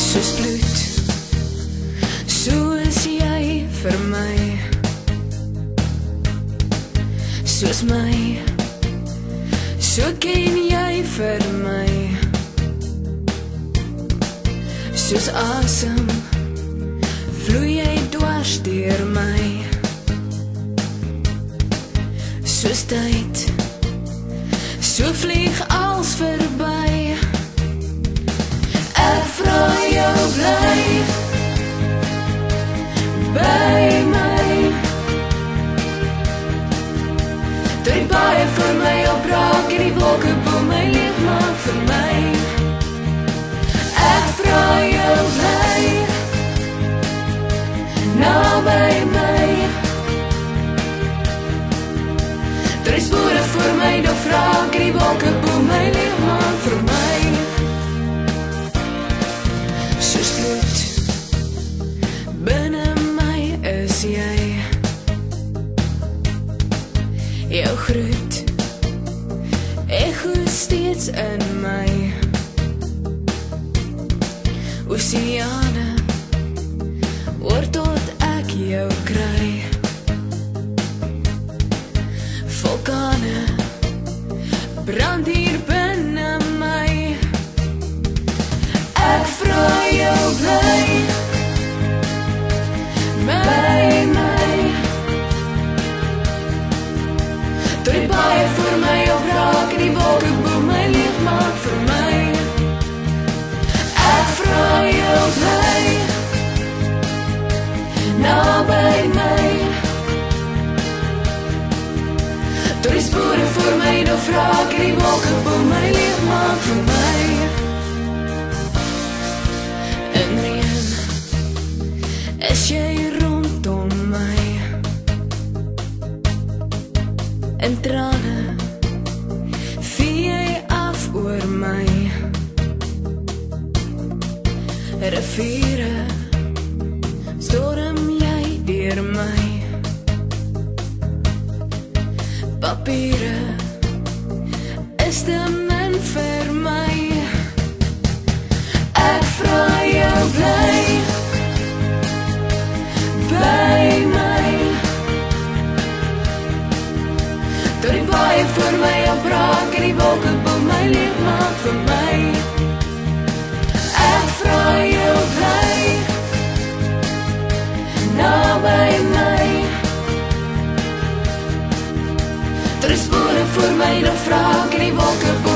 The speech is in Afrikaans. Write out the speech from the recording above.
Soos bloed, soos jy vir my, soos my, so ken jy vir my, soos asem, vloei jy dwars deur my, soos tyd, so vlieg als verby. Ek vra jou bly by my, toe die baie vir my opbraak en die wolke bo my leeg maak vir my. Ek vra jou bly naby my, toe die spore vir my dofraak en die wolke bo my leeg maak vir my. Soos bloed, binne my is jy, jou groet, echo steeds in my, oseane, oor tot ek jou kry, vulkane, brand hier binne my. Ek vra jou bly by my, toe die baie vir my opraak en die wolke bo my leeg maak vir my. Ek vra jou bly naby my, toe die spore vir my dofraak en die wolke bo my leeg maak vir my. Is jy rondom my, in trane, vee jy af oor my, riviere, storm jy deur my, papiere, is te min vir my. Ek vra jou bly by my, toe die baie vir my opbraak en die wolke bo my leeg maak vir my. Ek vra jou bly naby my, toe die spore vir my dofraak en die wolke bo